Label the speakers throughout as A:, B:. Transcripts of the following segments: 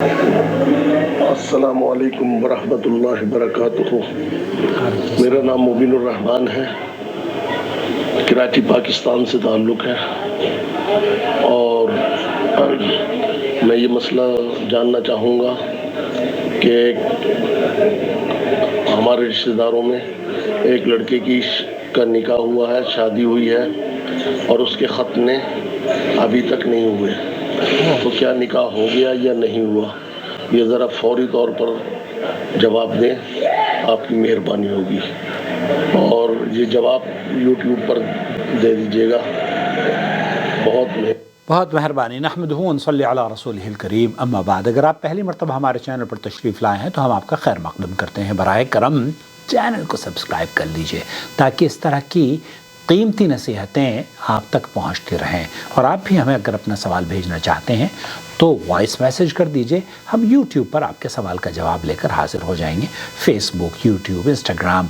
A: السلام علیکم ورحمۃ اللہ وبرکاتہ۔ میرا نام مبین الرحمان ہے، کراچی پاکستان سے تعلق ہے، اور میں یہ مسئلہ جاننا چاہوں گا کہ ہمارے رشتہ داروں میں ایک لڑکے کا نکاح ہوا ہے، شادی ہوئی ہے، اور اس کے ختنے ابھی تک نہیں ہوئے، تو کیا نکاح ہو گیا یا نہیں ہوا؟ یہ ذرا فوری طور پر جواب دیں، آپ کی مہربانی ہوگی، اور یہ جواب یوٹیوب پر دے دیجیے گا،
B: بہت مہربانی۔ نحمدہ و نصلی علی رسولہ الکریم، اما بعد۔ اگر آپ پہلی مرتبہ ہمارے چینل پر تشریف لائے ہیں تو ہم آپ کا خیر مقدم کرتے ہیں۔ براہ کرم چینل کو سبسکرائب کر لیجئے تاکہ اس طرح کی قیمتی نصیحتیں آپ تک پہنچتی رہیں، اور آپ بھی ہمیں اگر اپنا سوال بھیجنا چاہتے ہیں تو وائس میسیج کر دیجئے، ہم یوٹیوب پر آپ کے سوال کا جواب لے کر حاضر ہو جائیں گے۔ فیس بک، یوٹیوب، انسٹاگرام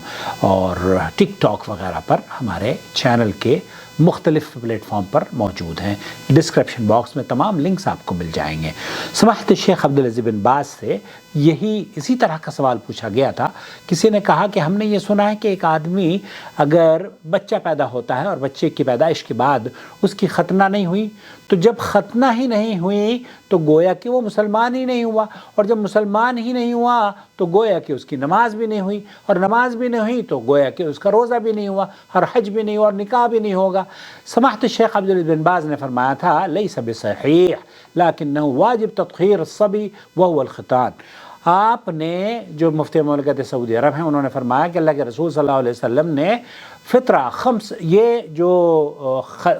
B: اور ٹک ٹاک وغیرہ پر ہمارے چینل کے مختلف پلیٹ فارم پر موجود ہیں۔ ڈسکرپشن باکس میں تمام لنکس آپ کو مل جائیں گے۔ سماحت شیخ عبدالعزیز بن باز سے اسی طرح کا سوال پوچھا گیا تھا۔ کسی نے کہا کہ ہم نے یہ سنا ہے کہ ایک آدمی اگر بچہ پیدا ہوتا ہے اور بچے کی پیدائش کے بعد اس کی ختنہ نہیں ہوئی، تو جب ختنہ ہی نہیں ہوئی تو گویا کہ وہ مسلمان ہی نہیں ہوا، اور جب مسلمان ہی نہیں ہوا تو گویا کہ اس کی نماز بھی نہیں ہوئی، اور نماز بھی نہیں ہوئی تو گویا کہ اس کا روزہ بھی نہیں ہوا، اور حج بھی نہیں ہوا، اور نکاح بھی نہیں ہوگا۔ سماحت شیخ عبدالعزیز بن باز نے فرمایا تھا لیس بصحیح لیکنہ واجب تطہیر الصبی وهو الختان۔ آپ نے جو مفتی مملکت سعودی عرب ہیں انہوں نے فرمایا کہ اللہ کے رسول صلی اللہ علیہ وسلم نے فطرہ خمس، یہ جو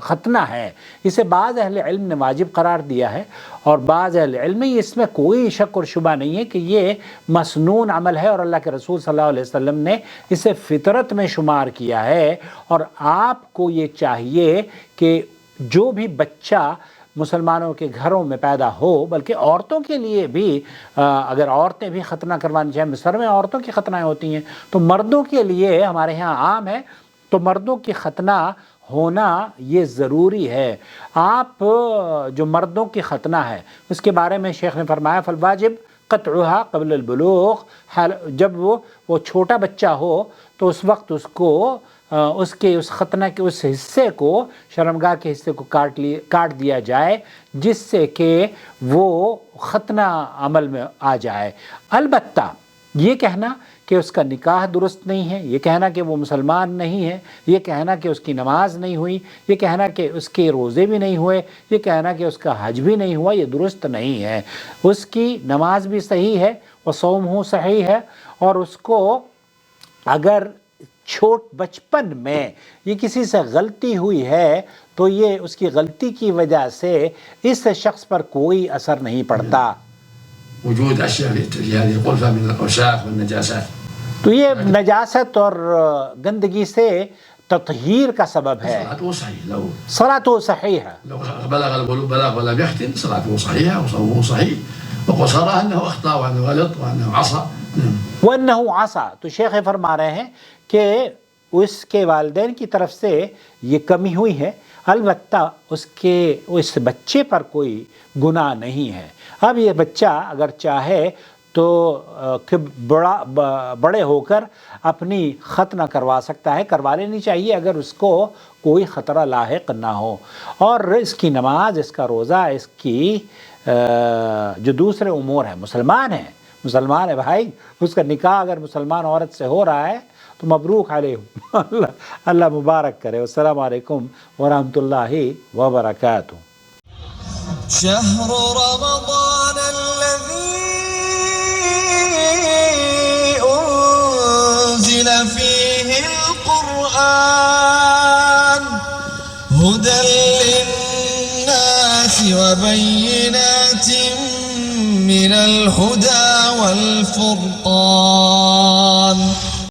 B: ختنہ ہے اسے بعض اہل علم نے واجب قرار دیا ہے، اور بعض اہل علم میں اس میں کوئی شک اور شبہ نہیں ہے کہ یہ مسنون عمل ہے، اور اللہ کے رسول صلی اللہ علیہ وسلم نے اسے فطرت میں شمار کیا ہے۔ اور آپ کو یہ چاہیے کہ جو بھی بچہ مسلمانوں کے گھروں میں پیدا ہو، بلکہ عورتوں کے لیے بھی اگر عورتیں بھی ختنہ کروانی چاہیں، مصر میں عورتوں کی ختنائیں ہوتی ہیں، تو مردوں کے لیے ہمارے ہاں عام ہے، تو مردوں کی ختنہ ہونا یہ ضروری ہے۔ آپ جو مردوں کی ختنہ ہے اس کے بارے میں شیخ نے فرمایا فالواجب قطعها قبل البلوغ، جب وہ چھوٹا بچہ ہو تو اس وقت اس کو اس ختنہ کے اس حصے کو، شرمگاہ کے حصے کو کاٹ دیا جائے، جس سے کہ وہ ختنہ عمل میں آ جائے۔ البتہ یہ کہنا کہ اس کا نکاح درست نہیں ہے، یہ کہنا کہ وہ مسلمان نہیں ہے، یہ کہنا کہ اس کی نماز نہیں ہوئی، یہ کہنا کہ اس کے روزے بھی نہیں ہوئے، یہ کہنا کہ اس کا حج بھی نہیں ہوا، یہ درست نہیں ہے۔ اس کی نماز بھی صحیح ہے، وہ صوم صحیح ہے، اور اس کو اگر بچپن میں یہ کسی سے غلطی ہوئی ہے تو یہ اس کی غلطی کی وجہ سے اس شخص پر کوئی اثر نہیں پڑتا۔
C: وجود اشیاء هذه الغرفه من الاوساخ والنجاسات،
B: تو یہ نجاست اور گندگی سے تطہیر کا سبب ہے۔ صلاته صحیحہ،
C: لو بلغ البلاغ ولم يختن صلاته صحيحه وصومه صحيح، وقصرها انه اخطا وانه غلط وانه عصى
B: وانه عصى۔ تو شیخ فرما رہے ہیں کہ اس کے والدین کی طرف سے یہ کمی ہوئی ہے، البتہ اس بچے پر کوئی گناہ نہیں ہے۔ اب یہ بچہ اگر چاہے تو بڑے ہو کر اپنی ختنہ کروا سکتا ہے، کروا لینی چاہیے اگر اس کو کوئی خطرہ لاحق نہ ہو، اور اس کی نماز، اس کا روزہ، اس کی جو دوسرے امور ہیں، مسلمان ہے بھائی، اس کا نکاح اگر مسلمان عورت سے ہو رہا ہے تو مبروک علیہ، اللہ مبارک کرے۔ السلام علیکم ورحمۃ اللہ وبرکاتہ۔
D: شهر رمضان الذي أنزل فيه القرآن هدى للناس وبينات من الهدى والفرقان